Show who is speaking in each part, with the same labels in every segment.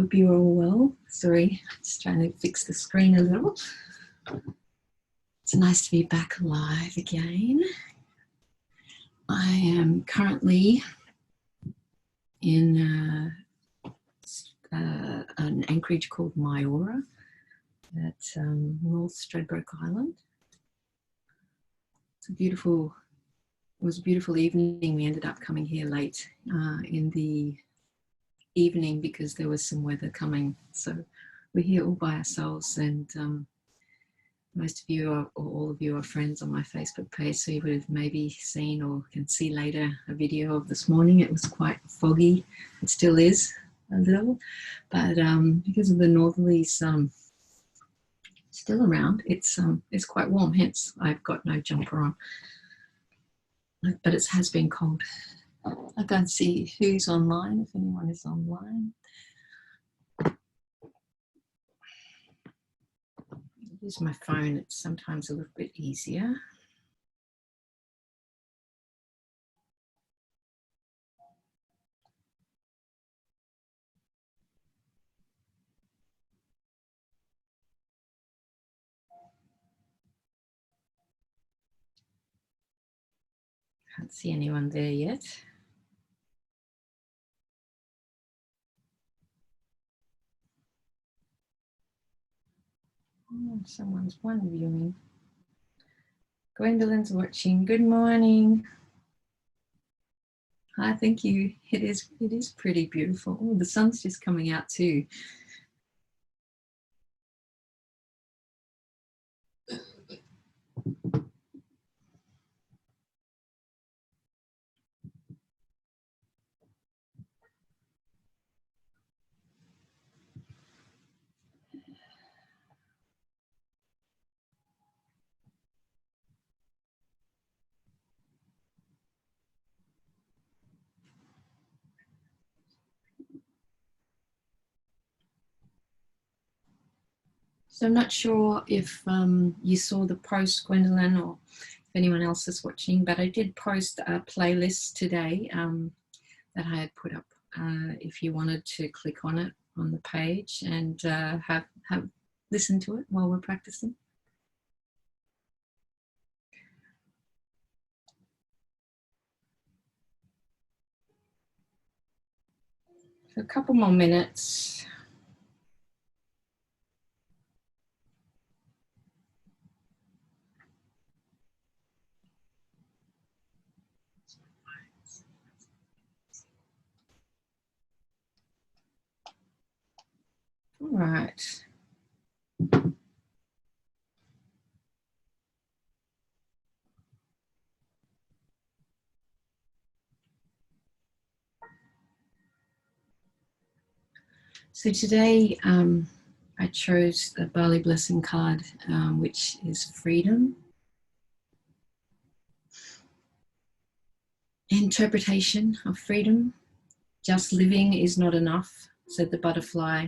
Speaker 1: hope you're all well. Sorry, just trying to fix the screen a little. It's nice to be back live again. I am currently in an anchorage called Myora at North Stradbroke Island. It was a beautiful evening. We ended up coming here late in the evening because there was some weather coming. So we're here all by ourselves, and most of you or all of you are friends on my Facebook page, so you would have maybe seen or can see later a video of this morning. It was quite foggy. It still is a little, but because of the northerlies still around, it's quite warm, hence I've got no jumper on. But it has been cold. I can't see who's online, if anyone is online. Use my phone, it's sometimes a little bit easier. Can't see anyone there yet. Oh, someone's one viewing. Gwendolyn's watching. Good morning. Hi, thank you. It is pretty beautiful. Oh, the sun's just coming out too. So I'm not sure if you saw the post, Gwendolyn, or if anyone else is watching, but I did post a playlist today that I had put up. If you wanted to click on it on the page and have listen to it while we're practicing. For a couple more minutes. All right. So today I chose the Bali Blessing card, which is freedom. Interpretation of freedom. Just living is not enough, said the butterfly.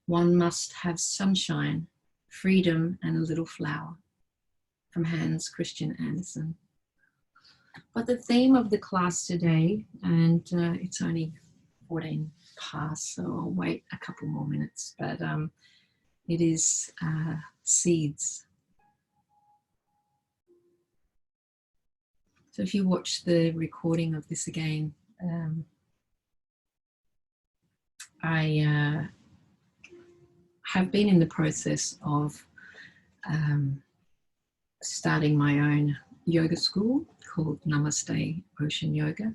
Speaker 1: One must have sunshine, freedom, and a little flower. From Hans Christian Andersen. But the theme of the class today, and it's only 14 past, so I'll wait a couple more minutes, but it is seeds. So if you watch the recording of this again, I have been in the process of starting my own yoga school called Namaste Ocean Yoga.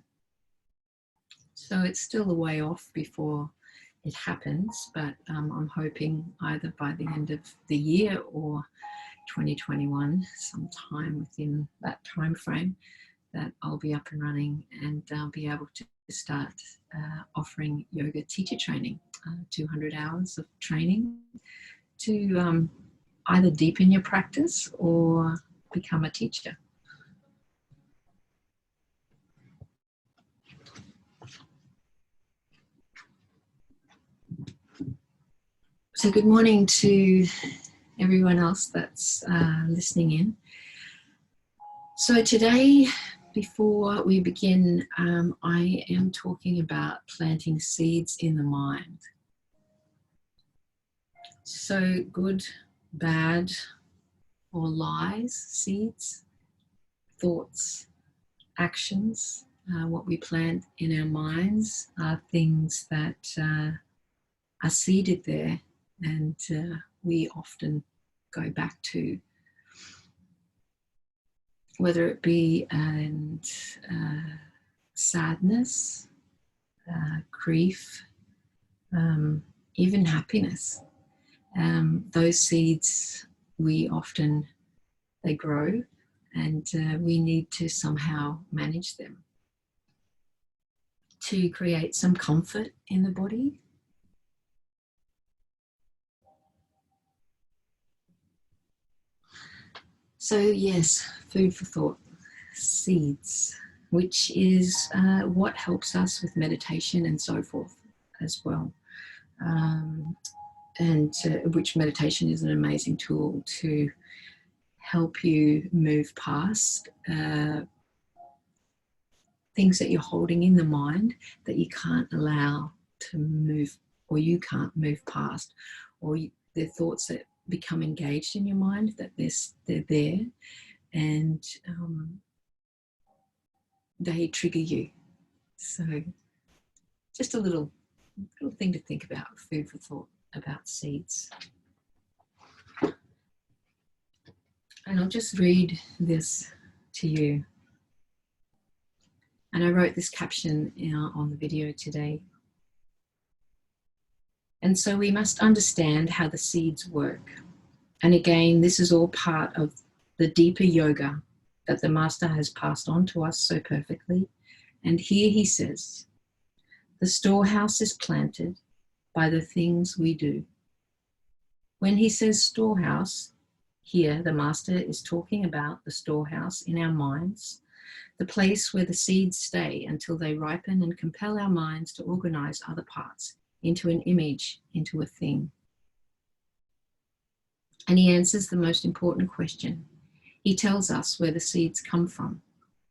Speaker 1: So it's still a way off before it happens, but I'm hoping either by the end of the year or 2021, sometime within that time frame, that I'll be up and running and I'll be able to start offering yoga teacher training, 200 hours of training to either deepen your practice or become a teacher. So good morning to everyone else that's listening in. So today, before we begin, I am talking about planting seeds in the mind. So good, bad, or lies, seeds, thoughts, actions, what we plant in our minds are things that are seeded there, and we often go back to, whether it be sadness, grief, even happiness. Those seeds, they grow, and we need to somehow manage them to create some comfort in the body. So yes, food for thought, seeds, which is what helps us with meditation and so forth as well. And which meditation is an amazing tool to help you move past things that you're holding in the mind that you can't allow to move, or you can't move past, or the thoughts that become engaged in your mind, that they're there, and they trigger you. So just a little thing to think about, food for thought, about seeds. And I'll just read this to you. And I wrote this caption on the video today. And so we must understand how the seeds work. And again, this is all part of the deeper yoga that the Master has passed on to us so perfectly. And here he says, the storehouse is planted by the things we do. When he says storehouse, here the Master is talking about the storehouse in our minds, the place where the seeds stay until they ripen and compel our minds to organize other parts into an image, into a thing. And he answers the most important question. He tells us where the seeds come from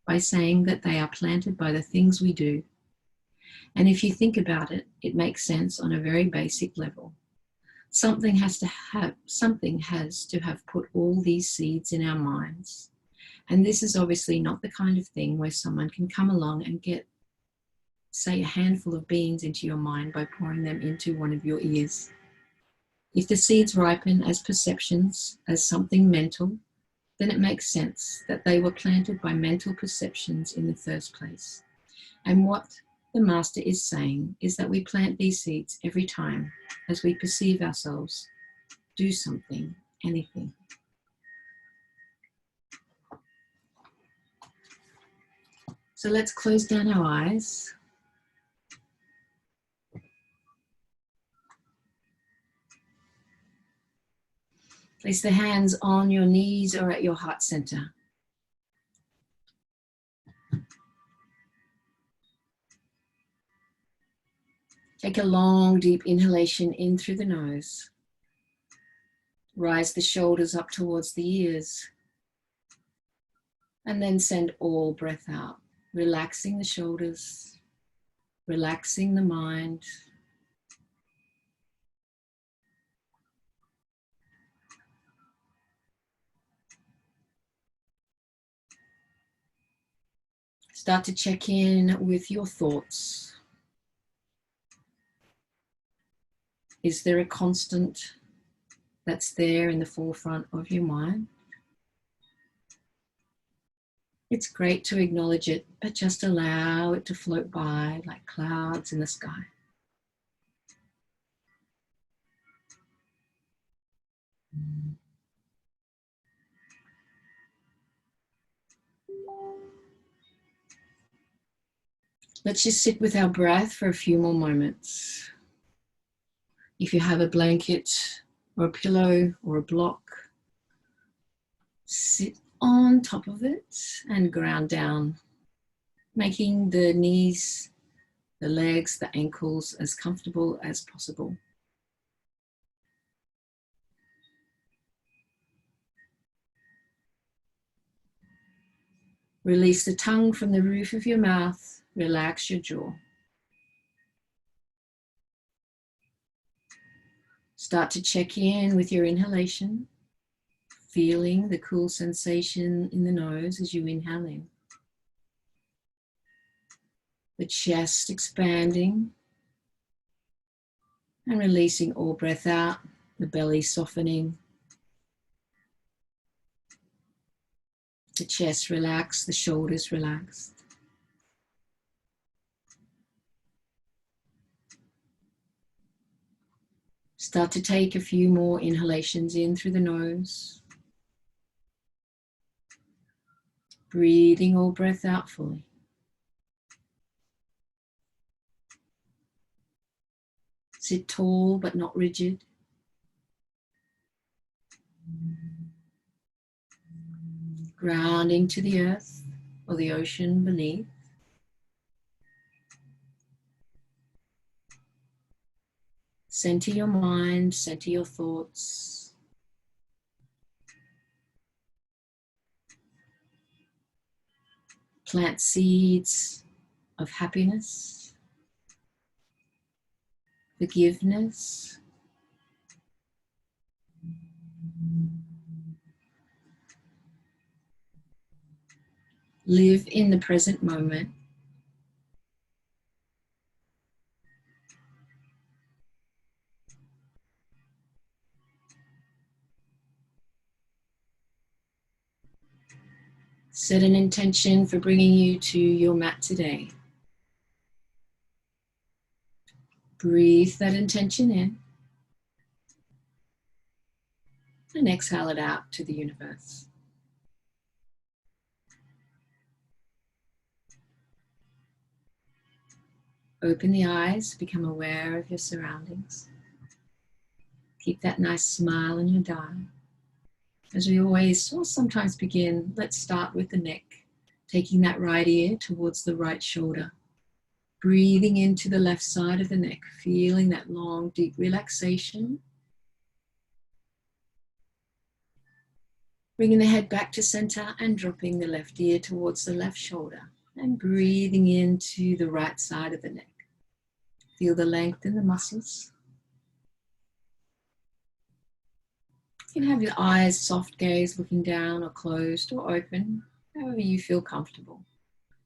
Speaker 1: by saying that they are planted by the things we do. And if you think about it, it makes sense on a very basic level. Something has to have put all these seeds in our minds. And this is obviously not the kind of thing where someone can come along and get, say, a handful of beans into your mind by pouring them into one of your ears. If the seeds ripen as perceptions, as something mental, then it makes sense that they were planted by mental perceptions in the first place. And what the Master is saying is that we plant these seeds every time as we perceive ourselves do something, anything. So let's close down our eyes. Place the hands on your knees or at your heart center. Take a long, deep inhalation in through the nose. Rise the shoulders up towards the ears. And then send all breath out, relaxing the shoulders, relaxing the mind. Start to check in with your thoughts. Is there a constant that's there in the forefront of your mind? It's great to acknowledge it, but just allow it to float by like clouds in the sky. Let's just sit with our breath for a few more moments. If you have a blanket or a pillow or a block, sit on top of it and ground down, making the knees, the legs, the ankles as comfortable as possible. Release the tongue from the roof of your mouth. Relax your jaw. Start to check in with your inhalation, feeling the cool sensation in the nose as you inhale in. The chest expanding and releasing all breath out, the belly softening. The chest relaxed, the shoulders relaxed. Start to take a few more inhalations in through the nose. Breathing all breath out fully. Sit tall but not rigid. Grounding to the earth or the ocean beneath. Center your mind, center your thoughts. Plant seeds of happiness, forgiveness, live in the present moment. Set an intention for bringing you to your mat today. Breathe that intention in and exhale it out to the universe. Open the eyes, become aware of your surroundings. Keep that nice smile on your dial. As we always or sometimes begin, let's start with the neck, taking that right ear towards the right shoulder. Breathing into the left side of the neck, feeling that long, deep relaxation. Bringing the head back to center and dropping the left ear towards the left shoulder. And breathing into the right side of the neck. Feel the length in the muscles. You can have your eyes soft gaze, looking down or closed or open, however you feel comfortable.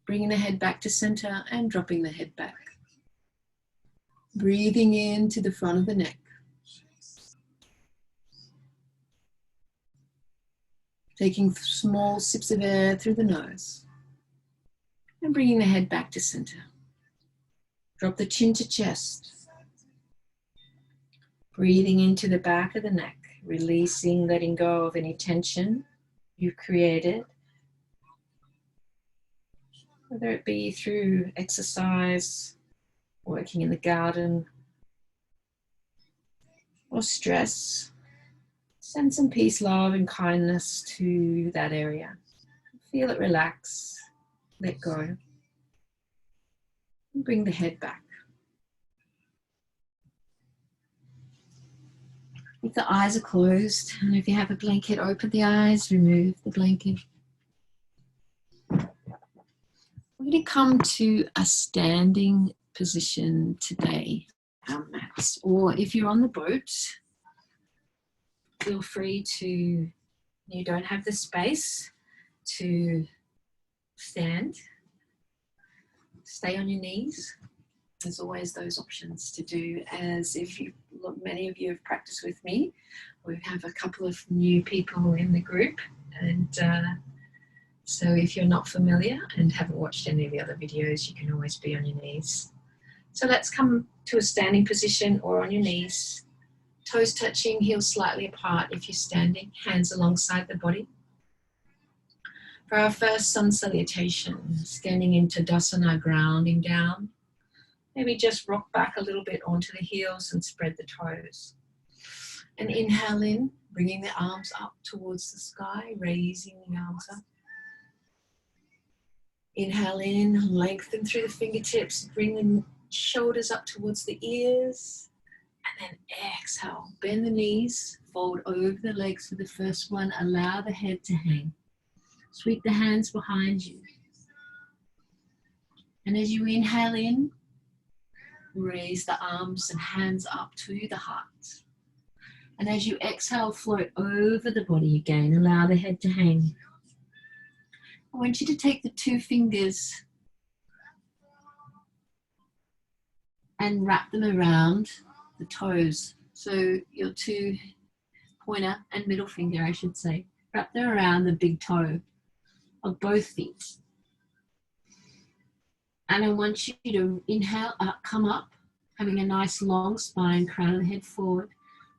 Speaker 1: Bringing the head back to center and dropping the head back. Breathing into the front of the neck. Taking small sips of air through the nose. And bringing the head back to center. Drop the chin to chest. Breathing into the back of the neck. Releasing, letting go of any tension you've created. Whether it be through exercise, working in the garden, or stress. Send some peace, love, and kindness to that area. Feel it relax, let go, and bring the head back. If the eyes are closed, and if you have a blanket, open the eyes, remove the blanket. We're going to come to a standing position today, our mats. Or if you're on the boat, feel free to, you don't have the space to stand, stay on your knees. There's always those options to do, as if you look, many of you have practiced with me. We have a couple of new people in the group, and so if you're not familiar and haven't watched any of the other videos, you can always be on your knees. So let's come to a standing position or on your knees, toes touching, heels slightly apart if you're standing, hands alongside the body. For our first sun salutation, standing in Tadasana, grounding down. Maybe just rock back a little bit onto the heels and spread the toes. And inhale in, bringing the arms up towards the sky, raising the arms up. Inhale in, lengthen through the fingertips, bring the shoulders up towards the ears. And then exhale, bend the knees, fold over the legs for the first one, allow the head to hang. Sweep the hands behind you. And as you inhale in, raise the arms and hands up to the heart. And as you exhale, float over the body again. Allow the head to hang. I want you to take the 2 fingers and wrap them around the toes. So your 2 pointer and middle finger, I should say, wrap them around the big toe of both feet. And I want you to inhale up, come up, having a nice long spine, crown of the head forward.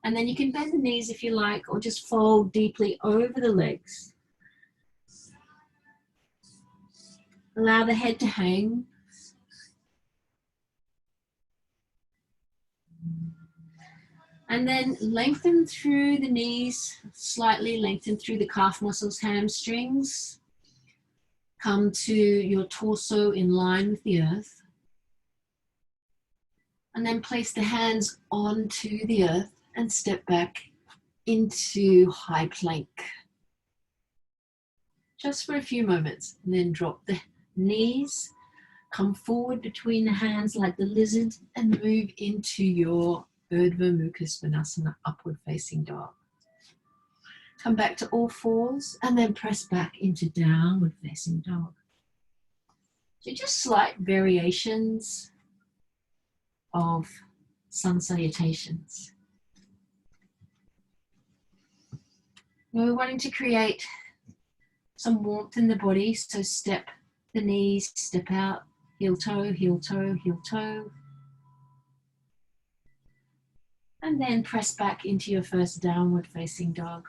Speaker 1: And then you can bend the knees if you like, or just fold deeply over the legs. Allow the head to hang. And then lengthen through the knees, slightly lengthen through the calf muscles, hamstrings. Come to your torso in line with the earth. And then place the hands onto the earth and step back into high plank. Just for a few moments, and then drop the knees, come forward between the hands like the lizard, and move into your Urdhva Mukha Svanasana, upward facing dog. Come back to all fours and then press back into downward facing dog. So just slight variations of sun salutations. We're wanting to create some warmth in the body, so step the knees, step out, heel toe, heel toe, heel toe. And then press back into your first downward facing dog,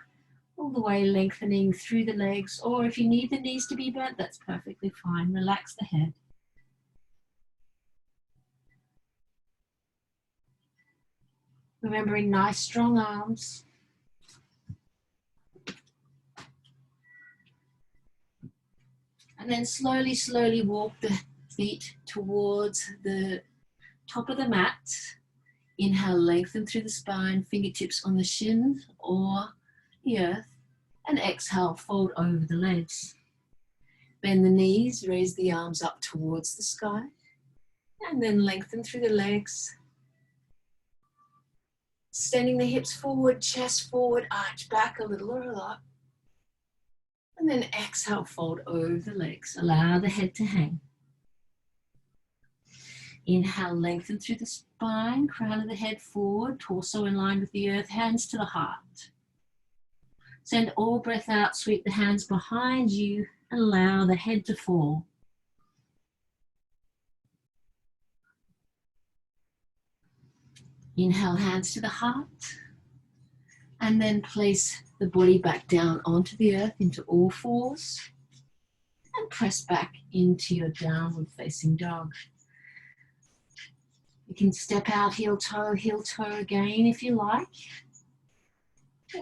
Speaker 1: all the way lengthening through the legs, or if you need the knees to be bent, that's perfectly fine. Relax the head. Remembering nice strong arms. And then slowly, slowly walk the feet towards the top of the mat. Inhale, lengthen through the spine, fingertips on the shin or the earth. And exhale, fold over the legs. Bend the knees, raise the arms up towards the sky. And then lengthen through the legs. Extending the hips forward, chest forward, arch back a little or a lot. And then exhale, fold over the legs. Allow the head to hang. Inhale, lengthen through the spine, crown of the head forward, torso in line with the earth, hands to the heart. Send all breath out, sweep the hands behind you, and allow the head to fall. Inhale, hands to the heart. And then place the body back down onto the earth into all fours. And press back into your downward facing dog. You can step out heel toe again if you like.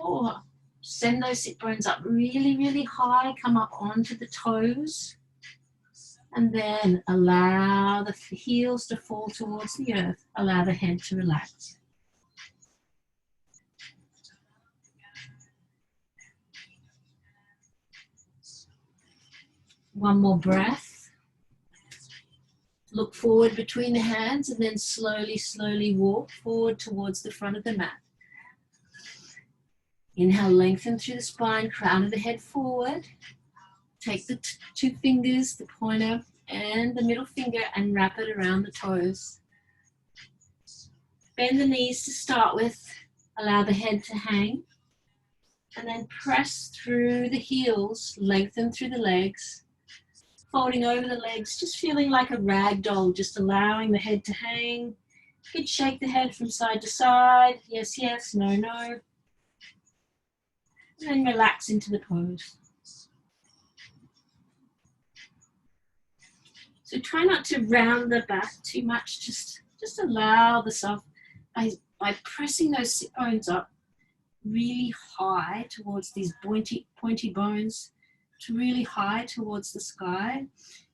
Speaker 1: Or send those sit bones up really, really high. Come up onto the toes. And then allow the heels to fall towards the earth. Allow the head to relax. One more breath. Look forward between the hands and then slowly, slowly walk forward towards the front of the mat. Inhale, lengthen through the spine, crown of the head forward. Take the 2 fingers, the pointer and the middle finger, and wrap it around the toes. Bend the knees to start with. Allow the head to hang. And then press through the heels, lengthen through the legs. Folding over the legs, just feeling like a rag doll, just allowing the head to hang. You can shake the head from side to side. Yes, yes, no, no. And then relax into the pose. So try not to round the back too much. Just allow the self, by pressing those sit bones up really high towards these pointy bones, to really high towards the sky.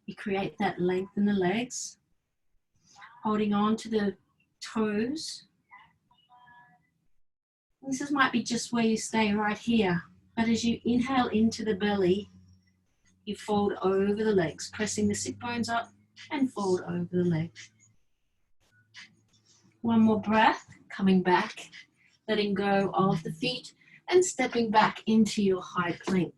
Speaker 1: You create that length in the legs, holding on to the toes. This might be just where you stay right here, but as you inhale into the belly, you fold over the legs, pressing the sit bones up and fold over the legs. One more breath, coming back letting go of the feet and stepping back into your high plank.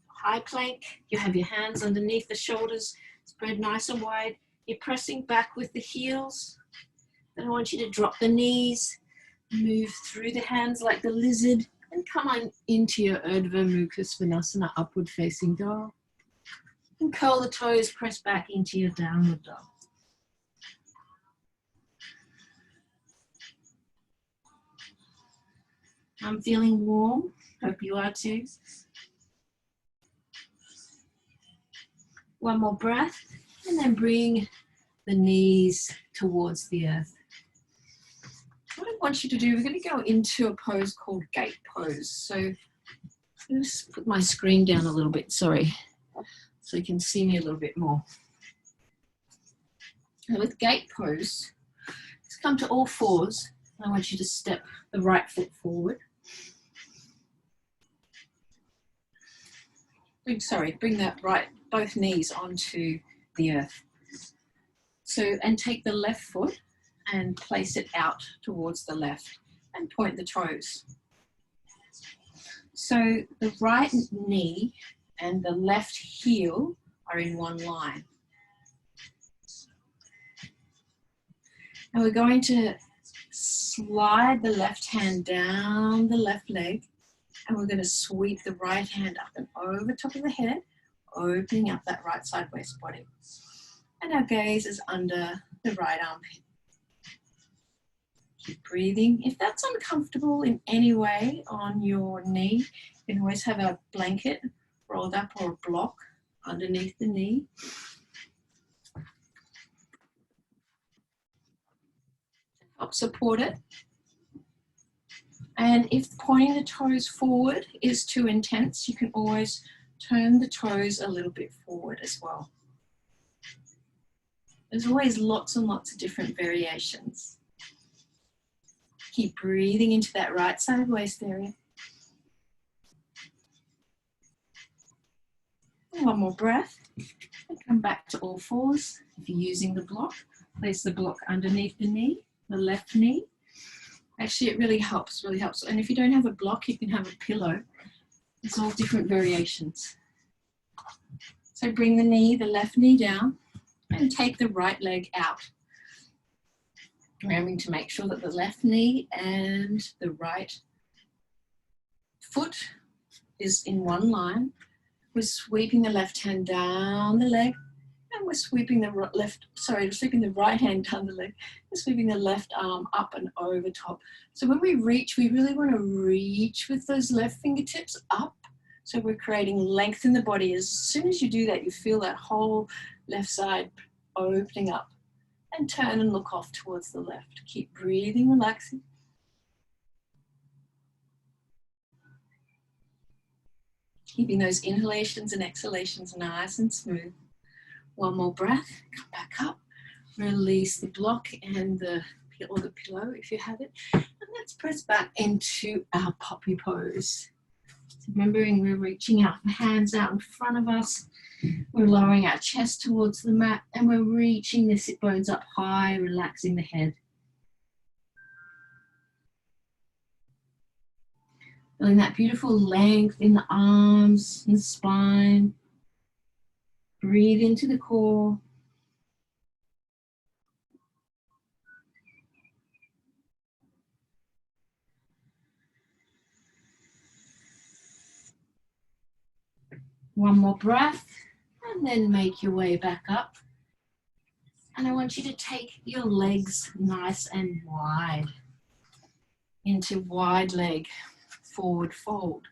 Speaker 1: High plank, you have your hands underneath the shoulders, spread nice and wide. You're pressing back with the heels. Then I want you to drop the knees, move through the hands like the lizard, and come on into your Urdhva Mukha Svanasana, upward facing dog. And curl the toes, press back into your downward dog. I'm feeling warm, hope you are too. One more breath, and then bring the knees towards the earth. What I want you to do, we're going to go into a pose called gate pose. So I'm just put my screen down a little bit, sorry, so you can see me a little bit more. Now with gate pose, just come to all fours. I want you to step the right foot forward. Bring that right, both knees onto the earth. So, and take the left foot and place it out towards the left and point the toes. So the right knee and the left heel are in one line. And we're going to slide the left hand down the left leg, and we're going to sweep the right hand up and over top of the head, opening up that right side waist body. And our gaze is under the right armpit. Keep breathing. If that's uncomfortable in any way on your knee, you can always have a blanket rolled up or a block underneath the knee. Help support it. And if pointing the toes forward is too intense, you can always turn the toes a little bit forward as well. There's always lots and lots of different variations. Keep breathing into that right side waist area. And one more breath. And come back to all fours. If you're using the block, place the block underneath the knee, the left knee. Actually, it really helps, And if you don't have a block, you can have a pillow. It's all different variations. So bring the knee, the left knee down, and take the right leg out. Remembering to make sure that the left knee and the right foot is in one line. We're sweeping the left hand down the leg, and we're sweeping the right hand down the leg. We're sweeping the left arm up and over top. So when we reach, we really want to reach with those left fingertips up. So we're creating length in the body. As soon as you do that, you feel that whole left side opening up. And turn and look off towards the left. Keep breathing, relaxing. Keeping those inhalations and exhalations nice and smooth. One more breath, come back up. Release the block and the pillow if you have it. And let's press back into our poppy pose. So remembering we're reaching out, hands out in front of us. We're lowering our chest towards the mat, and we're reaching the sit bones up high, relaxing the head. Feeling that beautiful length in the arms and the spine. Breathe into the core. One more breath, and then make your way back up. And I want you to take your legs nice and wide into wide leg forward fold.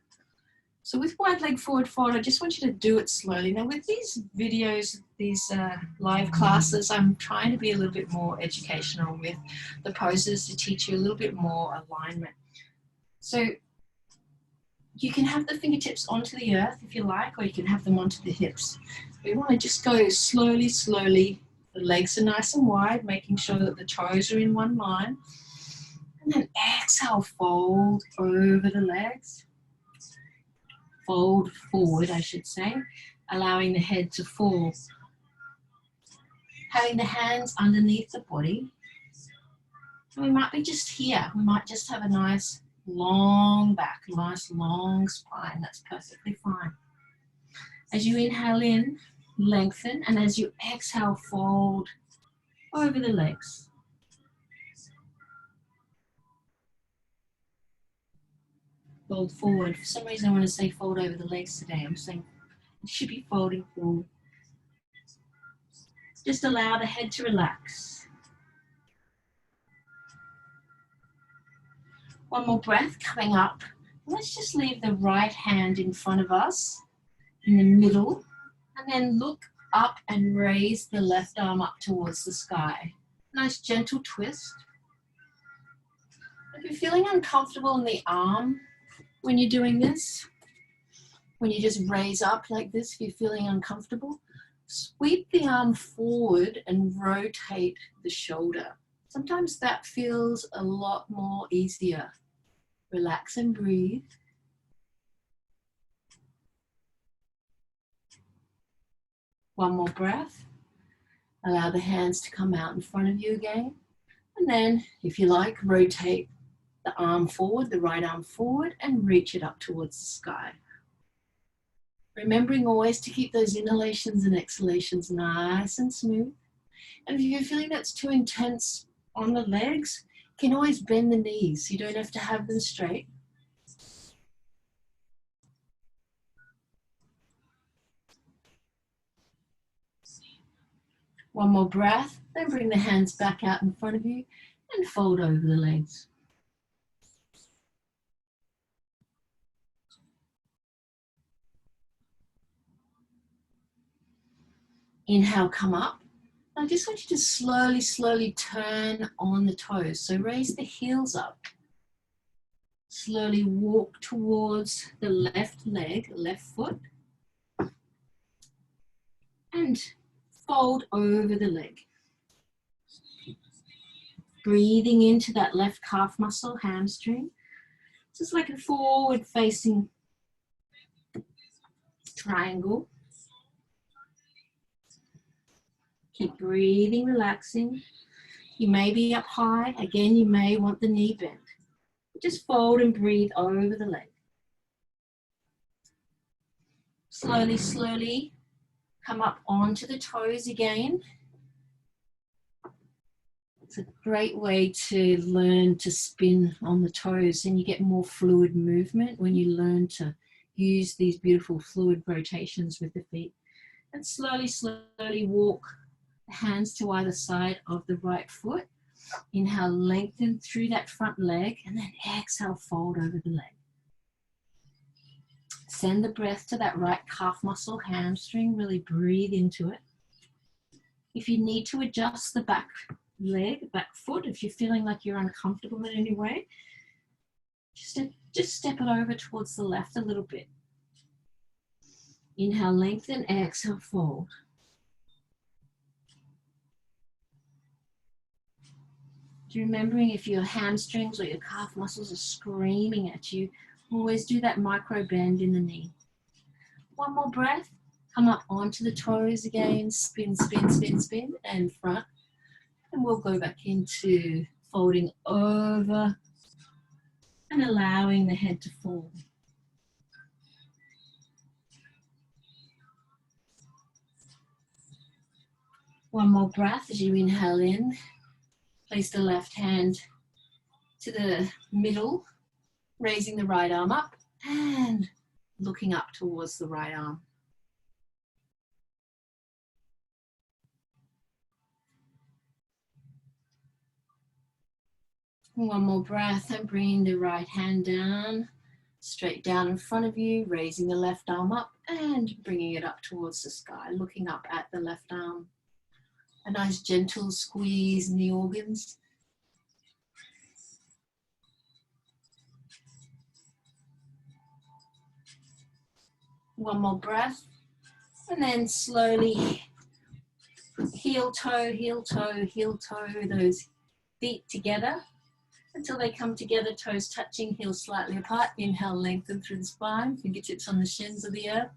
Speaker 1: So with wide leg forward fold, I just want you to do it slowly. Now with these videos, these live classes, I'm trying to be a little bit more educational with the poses to teach you a little bit more alignment. So you can have the fingertips onto the earth if you like, or you can have them onto the hips. We want to just go slowly, slowly. The legs are nice and wide, making sure that the toes are in one line. And then exhale, fold over the legs. Fold forward, I should say, allowing the head to fall. Having the hands underneath the body. We might be just here. We might just have a nice long back, nice long spine. That's perfectly fine. As you inhale in, lengthen, and as you exhale, fold over the legs. Fold forward. For some reason I want to say fold over the legs today. I'm saying it should be folding forward. Just allow the head to relax. One more breath coming up. Let's just leave the right hand in front of us, in the middle, and then look up and raise the left arm up towards the sky. Nice gentle twist. If you're feeling uncomfortable in the arm when you're doing this, when you just raise up like this, if you're feeling uncomfortable, sweep the arm forward and rotate the shoulder. Sometimes that feels a lot more easier. Relax and breathe. One more breath. Allow the hands to come out in front of you again. And then, if you like, rotate the arm forward, the right arm forward, and reach it up towards the sky. Remembering always to keep those inhalations and exhalations nice and smooth. And if you're feeling that's too intense on the legs, you can always bend the knees. You don't have to have them straight. One more breath, then bring the hands back out in front of you and fold over the legs. Inhale, come up. I just want you to slowly, slowly turn on the toes. So raise the heels up. Slowly walk towards the left leg, left foot. And fold over the leg. Breathing into that left calf muscle, hamstring. Just like a forward facing triangle. Keep breathing, relaxing. You may be up high. Again, you may want the knee bent. Just fold and breathe over the leg. Slowly, slowly come up onto the toes again. It's a great way to learn to spin on the toes, and you get more fluid movement when you learn to use these beautiful fluid rotations with the feet. And slowly, slowly walk the hands to either side of the right foot. Inhale, lengthen through that front leg, and then exhale, fold over the leg. Send the breath to that right calf muscle, hamstring, really breathe into it. If you need to adjust the back leg, back foot, if you're feeling like you're uncomfortable in any way, just step it over towards the left a little bit. Inhale, lengthen, exhale, fold. Remembering if your hamstrings or your calf muscles are screaming at you, always do that micro bend in the knee. One more breath. Come up onto the toes again. Spin, spin, spin, spin, and front. And we'll go back into folding over and allowing the head to fall. One more breath as you inhale in. Place the left hand to the middle, raising the right arm up and looking up towards the right arm. One more breath and bringing the right hand down, straight down in front of you, raising the left arm up and bringing it up towards the sky, looking up at the left arm. A nice gentle squeeze in the organs. One more breath, and then slowly heel toe, heel toe, heel toe, those feet together until they come together, toes touching, heels slightly apart. Inhale, lengthen through the spine, fingertips on the shins of the earth.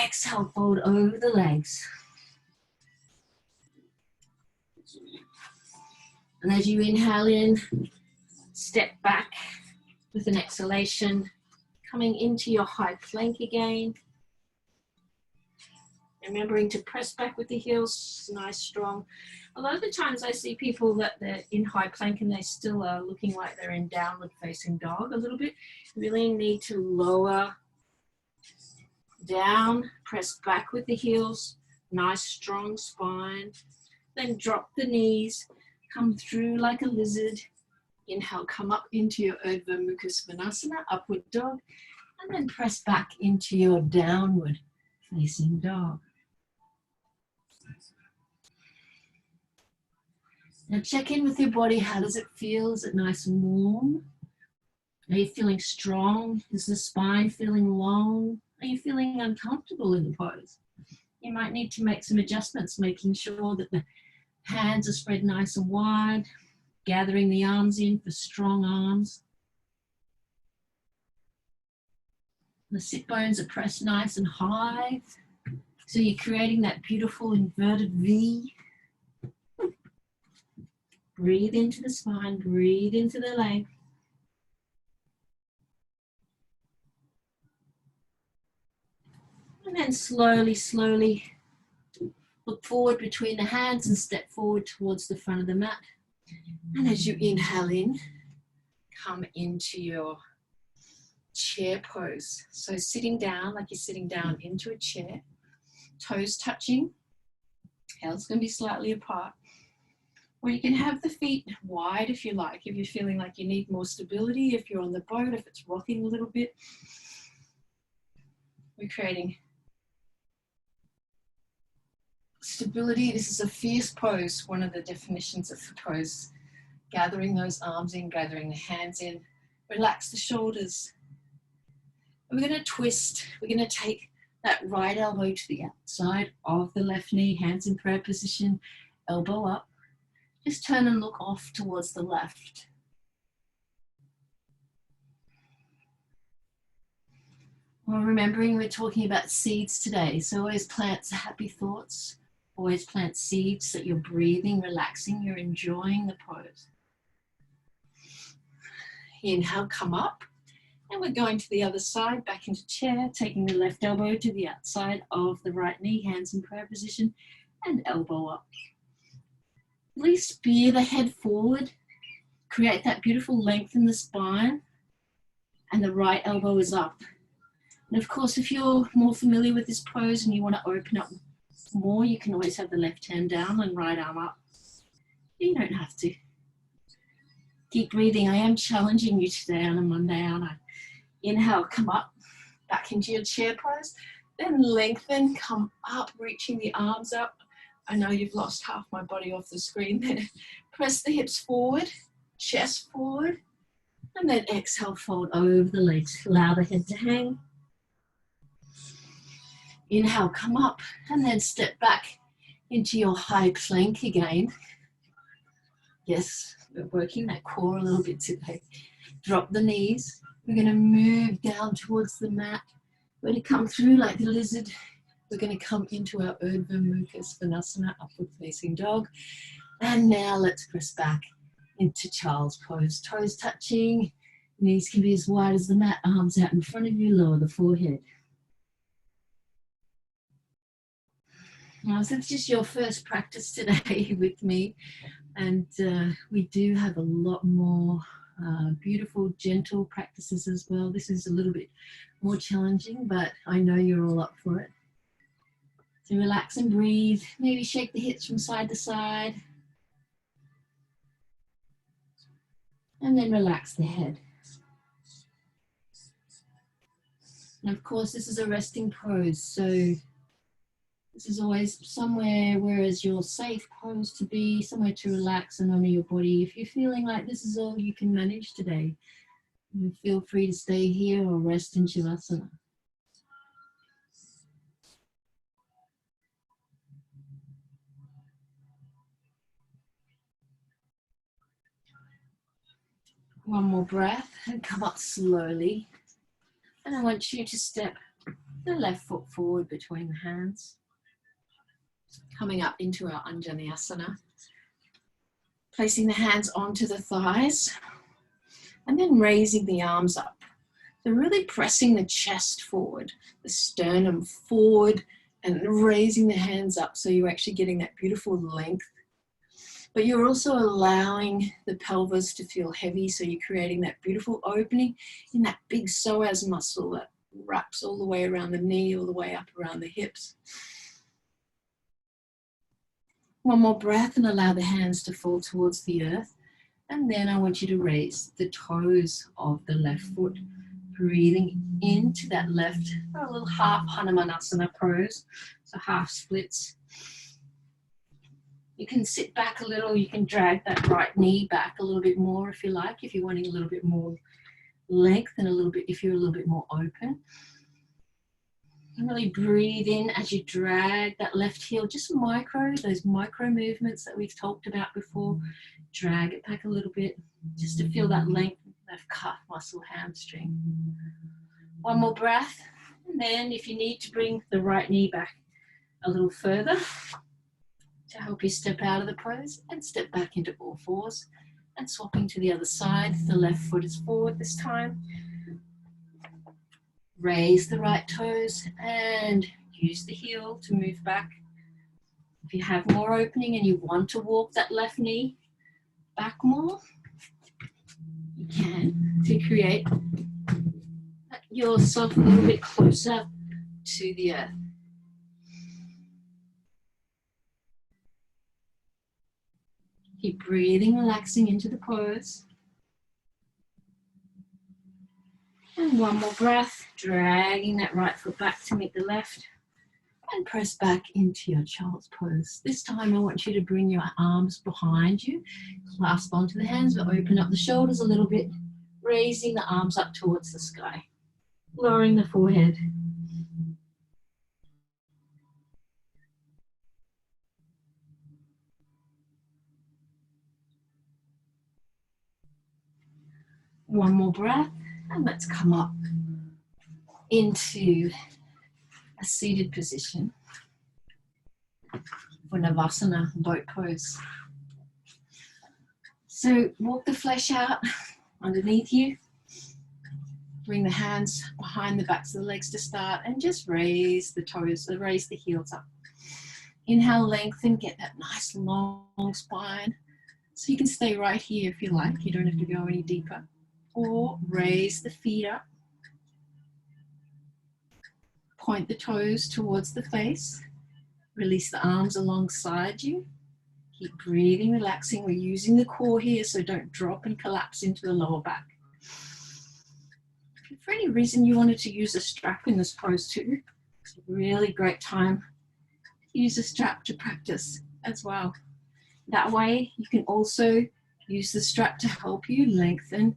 Speaker 1: Exhale, fold over the legs. And as you inhale in, step back with an exhalation, coming into your high plank again. Remembering to press back with the heels, nice, strong. A lot of the times I see people that they're in high plank and they still are looking like they're in downward facing dog a little bit. Really need to lower down, press back with the heels, nice, strong spine. Then drop the knees, come through like a lizard. Inhale, come up into your Urdhva Mukha Svanasana, upward dog, and then press back into your downward facing dog. Now check in with your body. How does it feel? Is it nice and warm? Are you feeling strong? Is the spine feeling long? Are you feeling uncomfortable in the pose? You might need to make some adjustments, making sure that the hands are spread nice and wide, gathering the arms in for strong arms. The sit bones are pressed nice and high, so you're creating that beautiful inverted V. Breathe into the spine, breathe into the leg. And then slowly, slowly look forward between the hands and step forward towards the front of the mat. And as you inhale in, come into your chair pose. So sitting down, like you're sitting down into a chair, toes touching, heels going to be slightly apart. Or you can have the feet wide if you like, if you're feeling like you need more stability, if you're on the boat, if it's rocking a little bit. We're creating stability. This is a fierce pose, one of the definitions of the pose. Gathering those arms in, gathering the hands in. Relax the shoulders. And we're going to twist. We're going to take that right elbow to the outside of the left knee, hands in prayer position, elbow up. Just turn and look off towards the left. Well, remembering we're talking about seeds today, so always plant happy thoughts, always plant seeds that you're breathing, relaxing, you're enjoying the pose. Inhale, come up, and we're going to the other side, back into chair, taking the left elbow to the outside of the right knee, hands in prayer position, and elbow up. Really spear the head forward, create that beautiful length in the spine, and the right elbow is up. And of course, if you're more familiar with this pose and you want to open up more, you can always have the left hand down and right arm up. You don't have to. Keep breathing. I am challenging you today on a Monday, aren't I? Inhale, come up, back into your chair pose, then lengthen, come up, reaching the arms up. I know you've lost half my body off the screen there. Press the hips forward, chest forward, and then exhale, fold over the legs. Allow the head to hang. Inhale, come up, and then step back into your high plank again. Yes, we're working that core a little bit today. Drop the knees. We're going to move down towards the mat. We're going to come through like the lizard. We're going to come into our Urdhva Mukha Svanasana, upward facing dog. And now let's press back into child's pose. Toes touching. Knees can be as wide as the mat. Arms out in front of you. Lower the forehead. Now, so it's just your first practice today with me. And we do have a lot more beautiful, gentle practices as well. This is a little bit more challenging, but I know you're all up for it. So relax and breathe. Maybe shake the hips from side to side. And then relax the head. And of course, this is a resting pose. So this is always somewhere where is your safe pose to be, somewhere to relax and honor your body. If you're feeling like this is all you can manage today, you feel free to stay here or rest in Shavasana. One more breath and come up slowly. And I want you to step the left foot forward between the hands. Coming up into our Anjaneyasana. Placing the hands onto the thighs and then raising the arms up. So really pressing the chest forward, the sternum forward, and raising the hands up so you're actually getting that beautiful length. But you're also allowing the pelvis to feel heavy, so you're creating that beautiful opening in that big psoas muscle that wraps all the way around the knee, all the way up around the hips. One more breath and allow the hands to fall towards the earth. And then I want you to raise the toes of the left foot, breathing into that left, a little half Hanumanasana pose, so half splits. You can sit back a little, you can drag that right knee back a little bit more if you like, if you're wanting a little bit more length and a little bit, if you're a little bit more open. And really breathe in as you drag that left heel, just those micro movements that we've talked about before. Drag it back a little bit, just to feel that length, left calf muscle, hamstring. One more breath, and then if you need to bring the right knee back a little further to help you step out of the pose and step back into all fours and swapping to the other side. The left foot is forward this time. Raise the right toes and use the heel to move back. If you have more opening and you want to walk that left knee back more, you can, to create yourself a little bit closer to the earth. Keep breathing, relaxing into the pose. And one more breath, dragging that right foot back to meet the left and press back into your child's pose. This time I want you to bring your arms behind you, clasp onto the hands, but open up the shoulders a little bit, raising the arms up towards the sky, lowering the forehead. One more breath, and let's come up into a seated position for Navasana, boat pose. So walk the flesh out underneath you. Bring the hands behind the backs of the legs to start and just raise the toes, raise the heels up. Inhale, lengthen, get that nice long spine. So you can stay right here if you like, you don't have to go any deeper. Or raise the feet up. Point the toes towards the face. Release the arms alongside you. Keep breathing, relaxing. We're using the core here, so don't drop and collapse into the lower back. If for any reason you wanted to use a strap in this pose too, it's a really great time to use a strap to practice as well. That way you can also use the strap to help you lengthen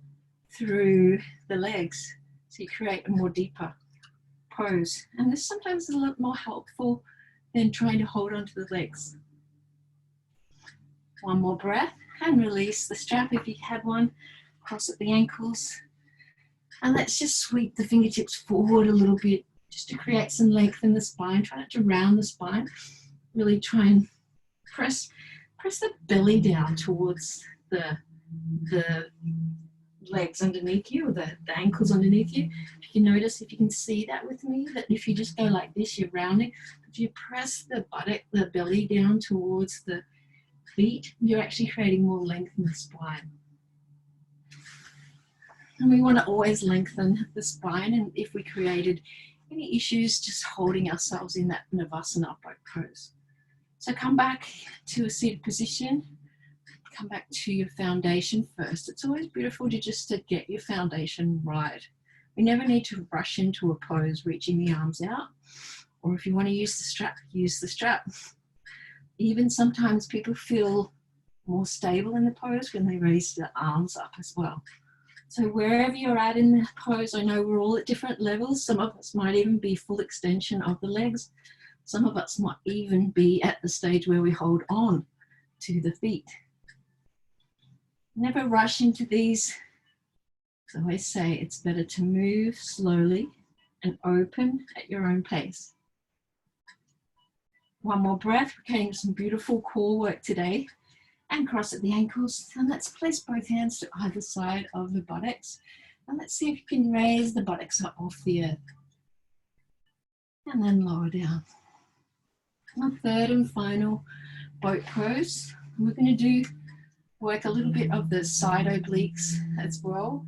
Speaker 1: through the legs, so you create a more deeper pose. And this sometimes is a little more helpful than trying to hold onto the legs. One more breath and release the strap if you had one. Cross at the ankles. And let's just sweep the fingertips forward a little bit just to create some length in the spine. Try not to round the spine. Really try and press the belly down towards the legs underneath you, or the ankles underneath you. If you notice, if you can see that with me, that if you just go like this, you're rounding. If you press the buttock, the belly down towards the feet, you're actually creating more length in the spine. And we want to always lengthen the spine, and if we created any issues, just holding ourselves in that Navasana upright pose. So come back to a seated position. Come back to your foundation first. It's always beautiful to get your foundation right. We never need to rush into a pose, reaching the arms out. Or if you want to use the strap, use the strap. Even sometimes people feel more stable in the pose when they raise the arms up as well. So wherever you're at in the pose, I know we're all at different levels. Some of us might even be full extension of the legs. Some of us might even be at the stage where we hold on to the feet. Never rush into these. So I always say it's better to move slowly and open at your own pace. One more breath. We're getting some beautiful core work today. and cross at the ankles. And let's place both hands to either side of the buttocks. And let's see if you can raise the buttocks up off the earth. And then lower down. Our third and final boat pose. We're going to work a little bit of the side obliques as well.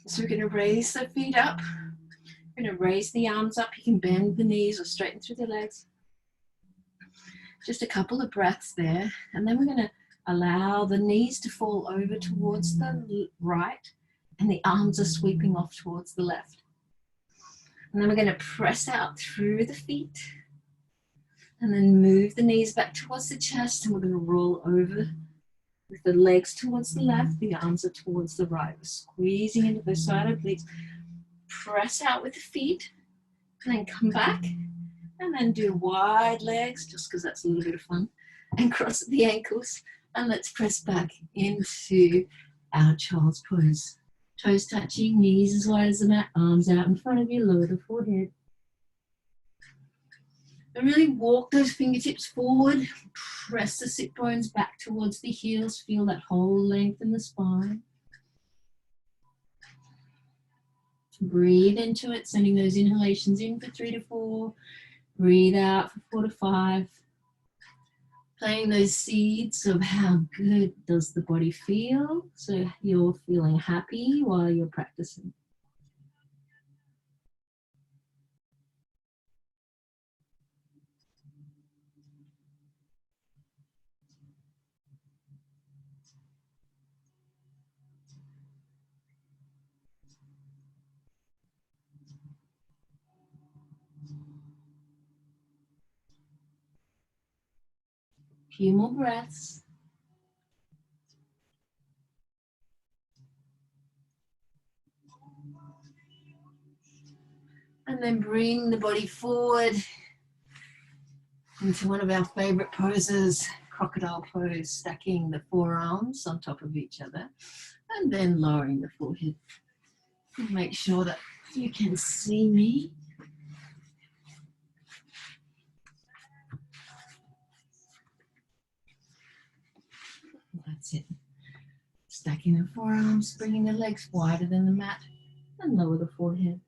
Speaker 1: So we're going to raise the feet up. We're going to raise the arms up. You can bend the knees or straighten through the legs. Just a couple of breaths there. And then we're going to allow the knees to fall over towards the right and the arms are sweeping off towards the left. And then we're going to press out through the feet and then move the knees back towards the chest, and we're going to roll over with the legs towards the left, the arms are towards the right. We're squeezing into those side obliques. Press out with the feet and then come back and then do wide legs, just because that's a little bit of fun, and cross at the ankles. And let's press back into our child's pose. Toes touching, knees as wide as the mat, arms out in front of you, lower the forehead. And really walk those fingertips forward, press the sit bones back towards the heels, feel that whole length in the spine. Breathe into it, sending those inhalations in for 3 to 4, breathe out for 4 to 5. Planting those seeds of how good does the body feel, so you're feeling happy while you're practicing. Few more breaths. And then bring the body forward into one of our favorite poses, crocodile pose, stacking the forearms on top of each other and then lowering the forehead. Make sure that you can see me. That's it. Stacking the forearms, bringing the legs wider than the mat and lower the forehead.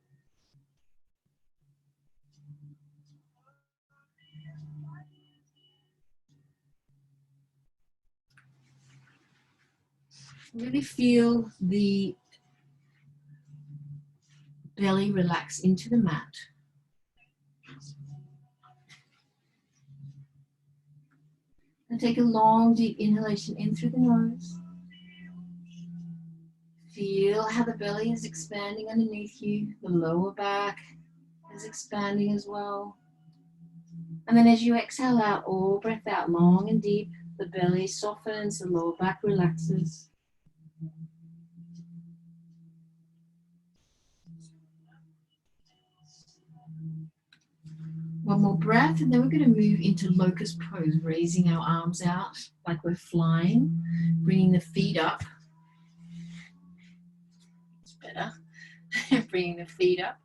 Speaker 1: Really feel the belly relax into the mat. And take a long, deep inhalation in through the nose. Feel how the belly is expanding underneath you. The lower back is expanding as well. And then as you exhale out, all breath out long and deep, the belly softens, the lower back relaxes. One more breath, and then we're going to move into locust pose, raising our arms out like we're flying, bringing the feet up. It's better. Bringing the feet up.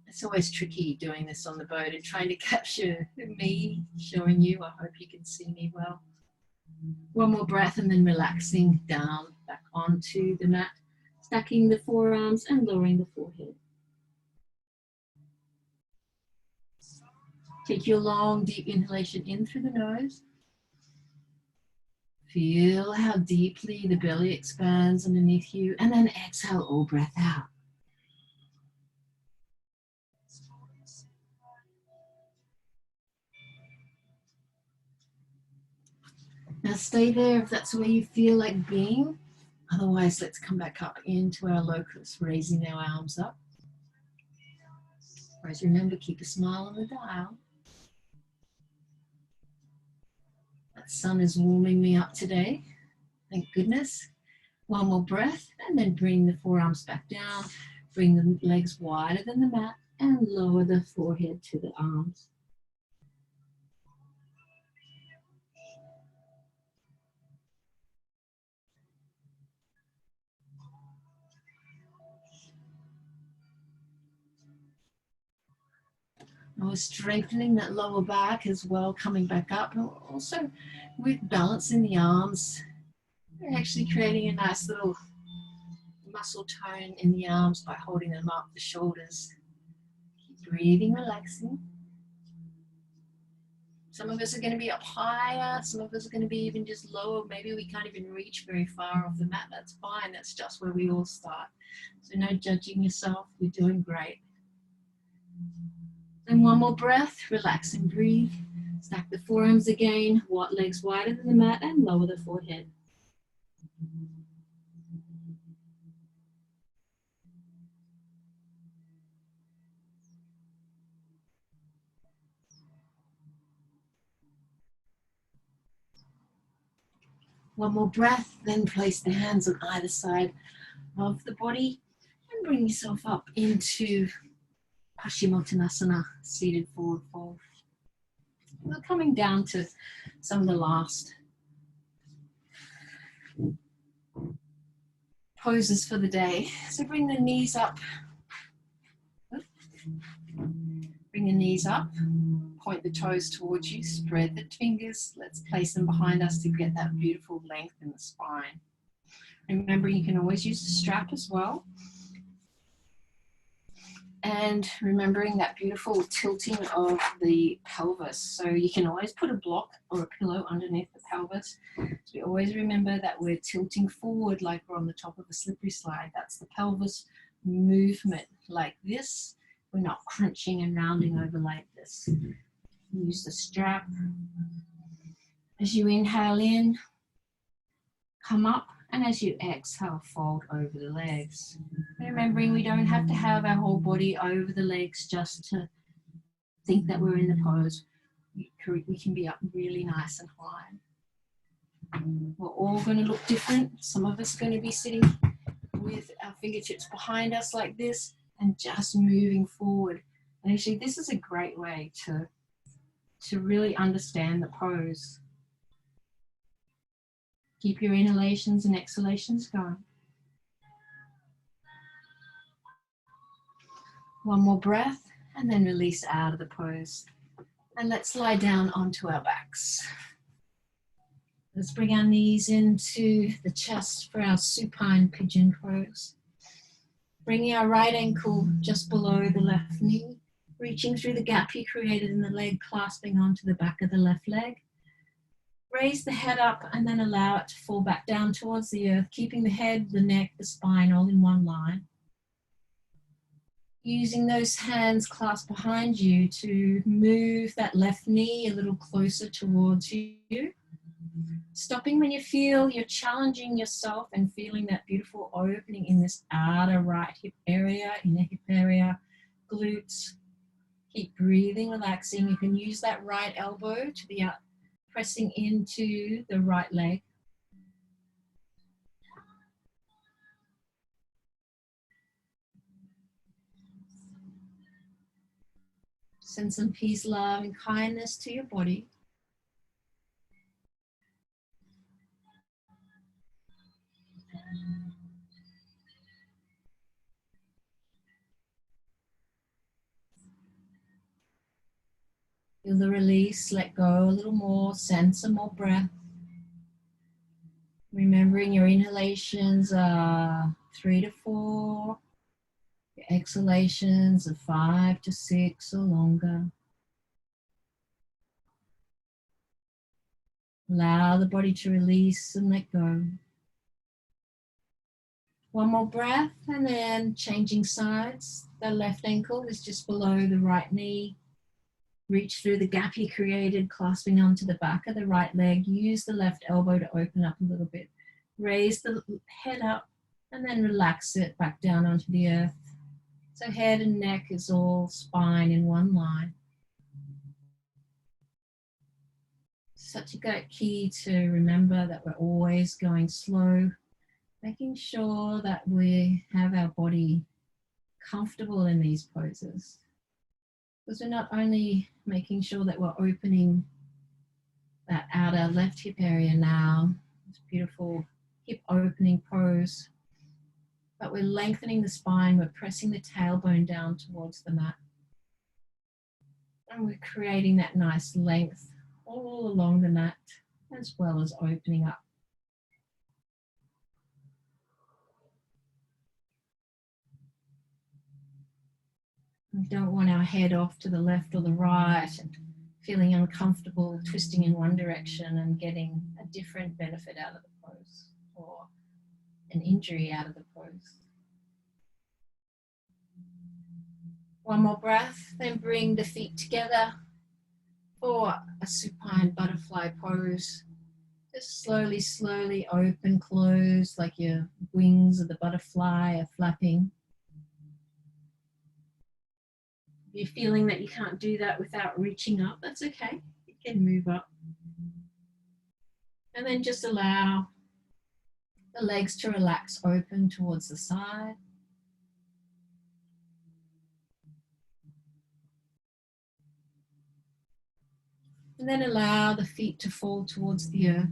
Speaker 1: It's always tricky doing this on the boat and trying to capture me showing you. I hope you can see me well. One more breath and then relaxing down back onto the mat, stacking the forearms and lowering the forehead. Take your long, deep inhalation in through the nose. Feel how deeply the belly expands underneath you, and then exhale all breath out. Now stay there if that's where you feel like being. Otherwise, let's come back up into our locust, raising our arms up. Always remember, keep a smile on the dial. That sun is warming me up today. Thank goodness. One more breath, and then bring the forearms back down. Bring the legs wider than the mat and lower the forehead to the arms. And we're strengthening that lower back as well, coming back up. And also with balancing the arms, we're actually creating a nice little muscle tone in the arms by holding them up, the shoulders. Keep breathing, relaxing. Some of us are going to be up higher, some of us are going to be even just lower. Maybe we can't even reach very far off the mat. That's fine. That's just where we all start. So no judging yourself. You're doing great. And one more breath. Relax and breathe. Stack the forearms again. Legs wider than the mat and lower the forehead. One more breath, then place the hands on either side of the body and bring yourself up into Paschimottanasana, seated forward fold. We're coming down to some of the last poses for the day. So bring the knees up. Bring the knees up, point the toes towards you, spread the fingers. Let's place them behind us to get that beautiful length in the spine. Remember, you can always use the strap as well. And remembering that beautiful tilting of the pelvis. So you can always put a block or a pillow underneath the pelvis. So we always remember that we're tilting forward like we're on the top of a slippery slide. That's the pelvis movement like this. We're not crunching and rounding over like this. Use the strap. As you inhale in, come up, and as you exhale, fold over the legs. Remembering we don't have to have our whole body over the legs just to think that we're in the pose. We can be up really nice and high. We're all going to look different. Some of us are going to be sitting with our fingertips behind us like this and just moving forward. And actually, this is a great way to really understand the pose. Keep your inhalations and exhalations going. One more breath and then release out of the pose. And let's lie down onto our backs. Let's bring our knees into the chest for our supine pigeon pose. Bringing our right ankle just below the left knee, reaching through the gap you created in the leg, clasping onto the back of the left leg. Raise the head up and then allow it to fall back down towards the earth, keeping the head, the neck, the spine all in one line. Using those hands clasped behind you to move that left knee a little closer towards you. Stopping when you feel you're challenging yourself and feeling that beautiful opening in this outer right hip area, inner hip area, glutes. Keep breathing, relaxing. You can use that right elbow to be out, pressing into the right leg. Send some peace, love, and kindness to your body. Feel the release, let go a little more, send some more breath. Remembering your inhalations are 3 to 4, your exhalations are 5 to 6 or longer. Allow the body to release and let go. One more breath and then changing sides. The left ankle is just below the right knee. Reach through the gap you created, clasping onto the back of the right leg. Use the left elbow to open up a little bit. Raise the head up and then relax it back down onto the earth. So head and neck is all spine in one line. Such a great key to remember that we're always going slow, making sure that we have our body comfortable in these poses. Because we're not only making sure that we're opening that outer left hip area now, this beautiful hip opening pose, but we're lengthening the spine, we're pressing the tailbone down towards the mat.
Speaker 2: And we're creating that nice length all along the mat, as well as opening up. We don't want our head off to the left or the right and feeling uncomfortable, twisting in one direction and getting a different benefit out of the pose or an injury out of the pose. One more breath, then bring the feet together for a supine butterfly pose. Just slowly, slowly open, close, like your wings of the butterfly are flapping. If you're feeling that you can't do that without reaching up, that's okay. You can move up. And then just allow the legs to relax open towards the side. And then allow the feet to fall towards the earth.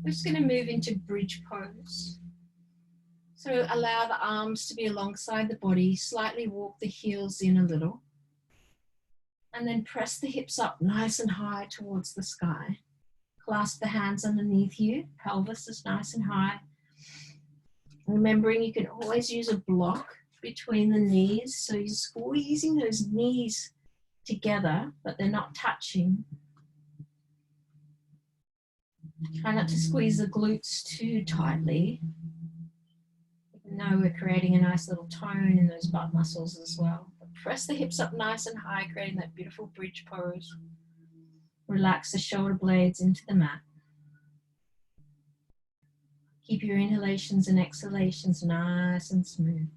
Speaker 2: We're just going to move into bridge pose. So allow the arms to be alongside the body, slightly walk the heels in a little. And then press the hips up nice and high towards the sky. Clasp the hands underneath you, pelvis is nice and high. Remembering you can always use a block between the knees, so you're squeezing those knees together, but they're not touching. Try not to squeeze the glutes too tightly. Now we're creating a nice little tone in those butt muscles as well. But press the hips up nice and high, creating that beautiful bridge pose. Relax the shoulder blades into the mat. Keep your inhalations and exhalations nice and smooth.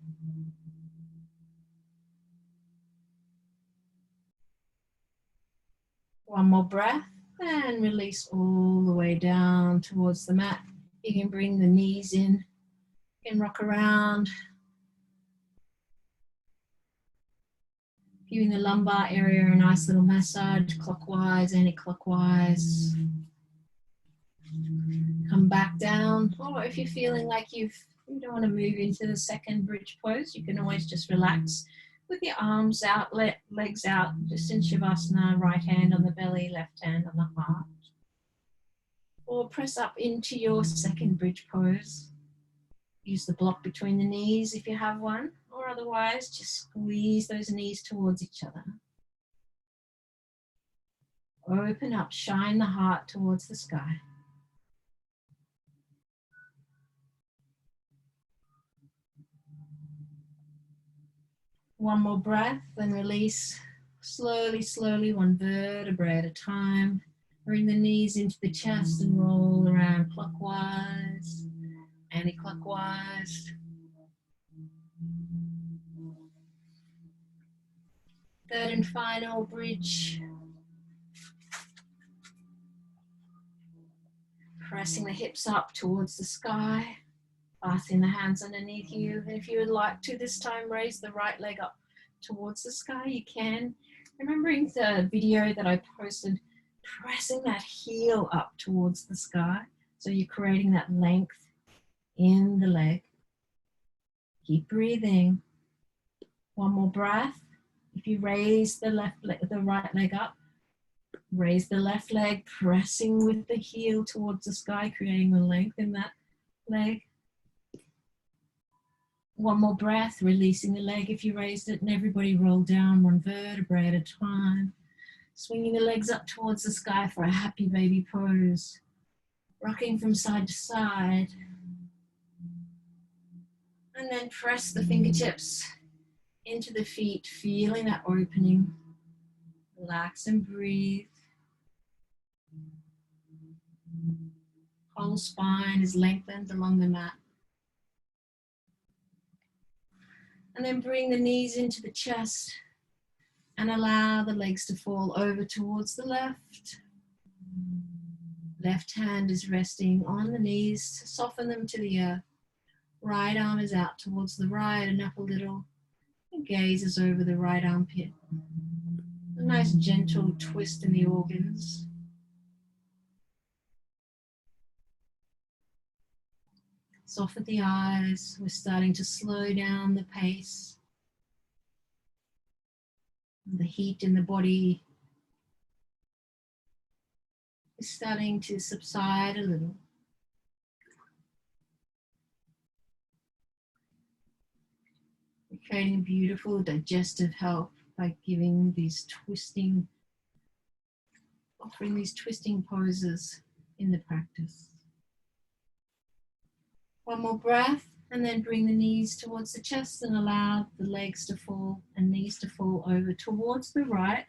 Speaker 2: One more breath and release all the way down towards the mat. You can bring the knees in, you can rock around, giving the lumbar area a nice little massage, clockwise, anti-clockwise. Come back down, or if you're feeling like you don't want to move into the second bridge pose, you can always just relax with your arms out, legs out, just in Shavasana, right hand on the belly, left hand on the heart. Or press up into your second bridge pose. Use the block between the knees if you have one, or otherwise just squeeze those knees towards each other. Open up, shine the heart towards the sky. One more breath, then release slowly, slowly, one vertebrae at a time. Bring the knees into the chest and roll around clockwise, anti-clockwise. Third and final bridge. Pressing the hips up towards the sky. Passing the hands underneath you. And if you would like to this time raise the right leg up towards the sky, you can. Remembering the video that I posted, pressing that heel up towards the sky. So you're creating that length in the leg. Keep breathing. One more breath. If you raise the right leg up, raise the left leg, pressing with the heel towards the sky, creating the length in that leg. One more breath, releasing the leg if you raised it, and everybody roll down one vertebrae at a time. Swinging the legs up towards the sky for a happy baby pose. Rocking from side to side. And then press the fingertips into the feet, feeling that opening. Relax and breathe. Whole spine is lengthened along the mat. And then bring the knees into the chest and allow the legs to fall over towards the left. Left hand is resting on the knees, soften them to the earth. Right arm is out towards the right and up a little. And gaze is over the right armpit. A nice gentle twist in the organs. Soften the eyes. We're starting to slow down the pace. The heat in the body is starting to subside a little. We're creating beautiful digestive health by giving these twisting, offering these twisting poses in the practice. One more breath, and then bring the knees towards the chest and allow the legs to fall and knees to fall over towards the right.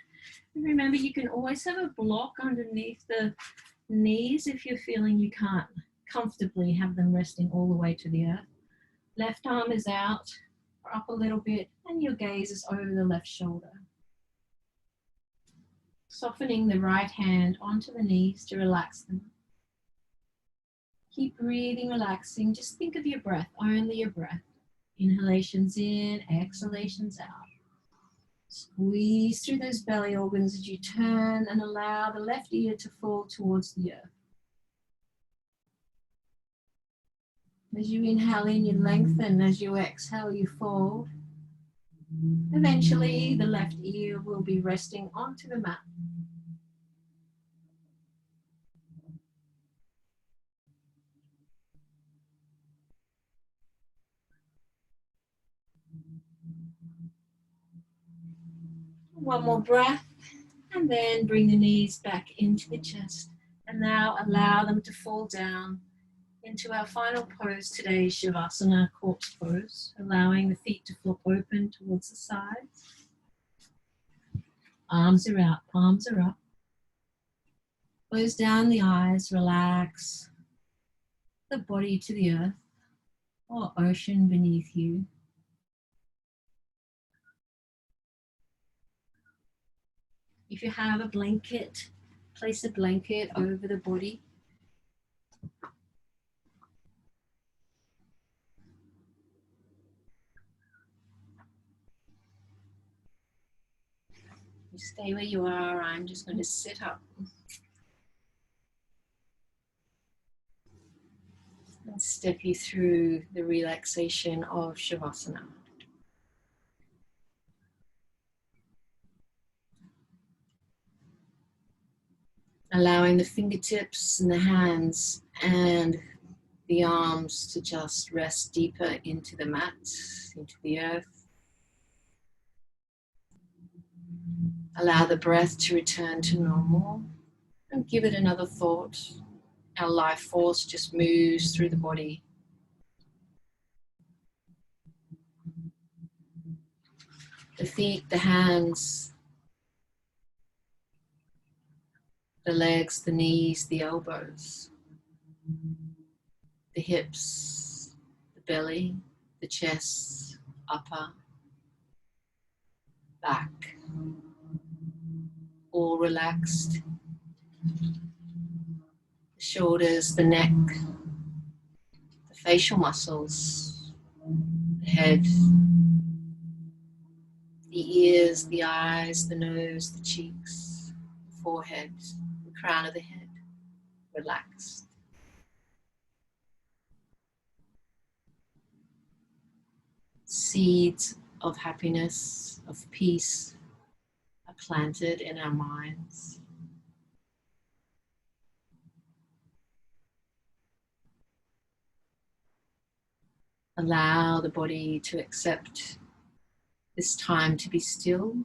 Speaker 2: And remember, you can always have a block underneath the knees if you're feeling you can't comfortably have them resting all the way to the earth. Left arm is out or up a little bit, and your gaze is over the left shoulder. Softening the right hand onto the knees to relax them. Keep breathing, relaxing. Just think of your breath, only your breath. Inhalations in, exhalations out. Squeeze through those belly organs as you turn and allow the left ear to fall towards the earth. As you inhale in, you lengthen. As you exhale, you fold. Eventually, the left ear will be resting onto the mat. One more breath, and then bring the knees back into the chest. And now allow them to fall down into our final pose today, Shavasana, corpse pose, allowing the feet to flop open towards the sides. Arms are out, palms are up. Close down the eyes, relax the body to the earth or ocean beneath you. If you have a blanket, place a blanket over the body. You stay where you are. I'm just going to sit up and step you through the relaxation of Shavasana. Allowing the fingertips and the hands and the arms to just rest deeper into the mat, into the earth. Allow the breath to return to normal and give it another thought. Our life force just moves through the body. The feet, the hands, the legs, the knees, the elbows, the hips, the belly, the chest, upper, back, all relaxed. The shoulders, the neck, the facial muscles, the head, the ears, the eyes, the nose, the cheeks, the forehead, the crown of the head, relaxed. Seeds of happiness, of peace are planted in our minds. Allow the body to accept this time to be still.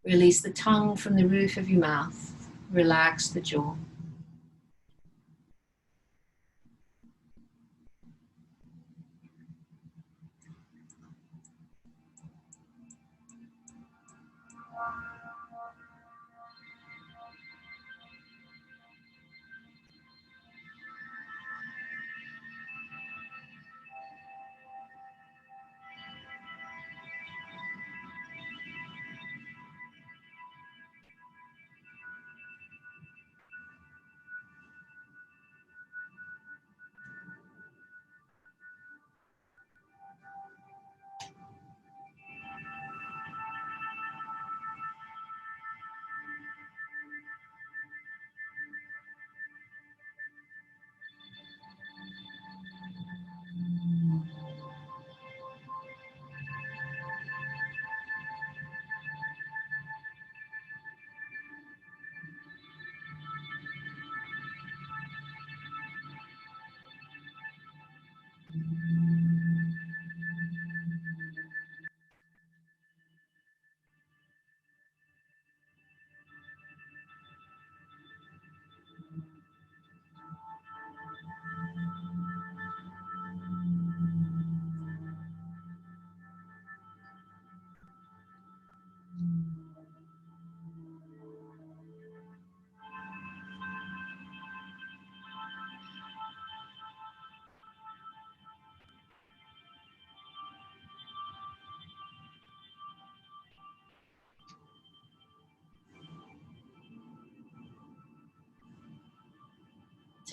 Speaker 2: Release the tongue from the roof of your mouth. Relax the jaw.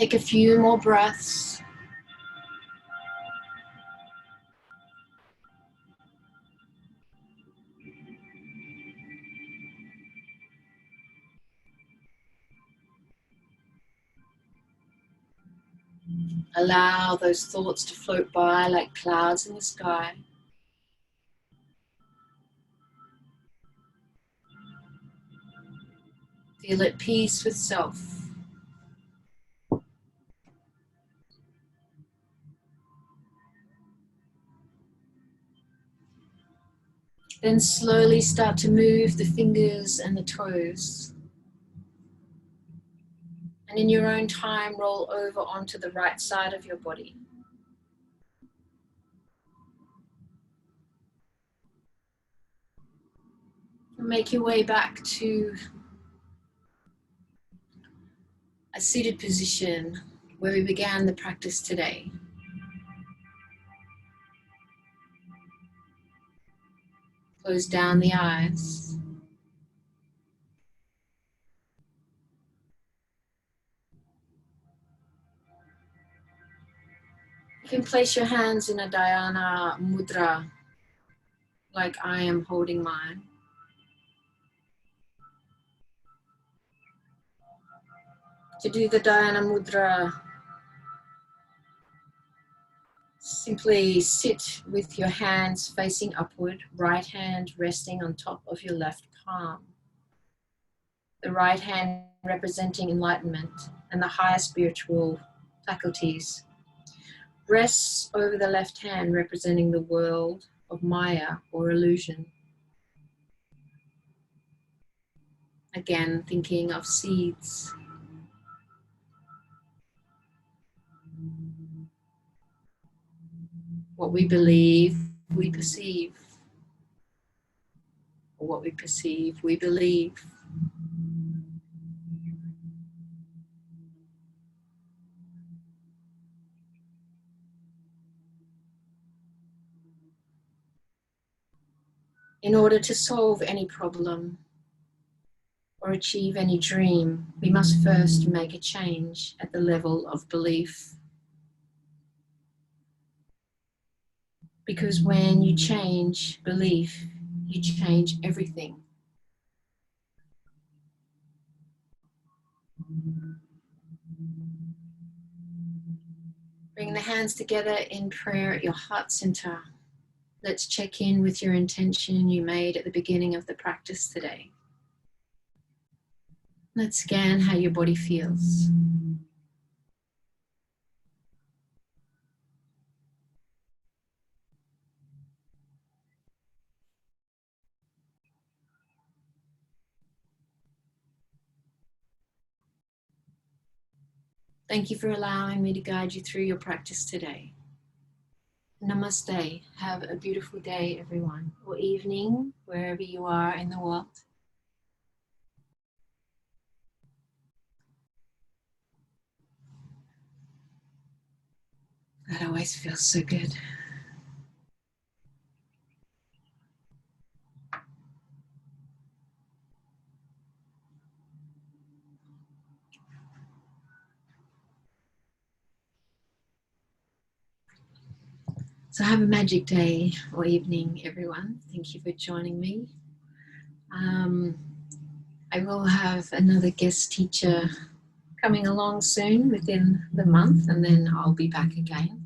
Speaker 2: Take a few more breaths. Allow those thoughts to float by like clouds in the sky. Feel at peace with self. Then slowly start to move the fingers and the toes. And in your own time, roll over onto the right side of your body. Make your way back to a seated position where we began the practice today. Close down the eyes. You can place your hands in a dhyana mudra, like I am holding mine. To do the dhyana mudra, simply sit with your hands facing upward, right hand resting on top of your left palm. The right hand representing enlightenment and the higher spiritual faculties. Rests over the left hand representing the world of Maya or illusion. Again, thinking of seeds. What we believe, we perceive. Or what we perceive, we believe. In order to solve any problem or achieve any dream, we must first make a change at the level of belief. Because when you change belief, you change everything. Bring the hands together in prayer at your heart center. Let's check in with your intention you made at the beginning of the practice today. Let's scan how your body feels. Thank you for allowing me to guide you through your practice today. Namaste. Have a beautiful day, everyone, or evening, wherever you are in the world. That always feels so good. So have a magic day or evening, everyone. Thank you for joining me. I will have another guest teacher coming along soon within the month, and then I'll be back again.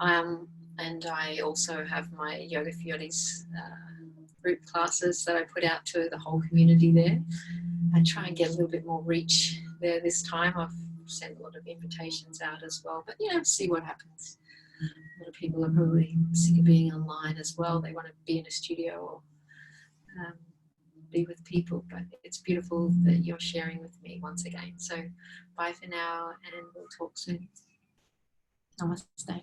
Speaker 2: And I also have my Yoga Yachties group classes that I put out to the whole community there. I try and get a little bit more reach there this time. I've sent a lot of invitations out as well, but see what happens. A lot of people are probably sick of being online as well. They want to be in a studio or be with people, but it's beautiful that you're sharing with me once again. So bye for now, and we'll talk soon. Namaste.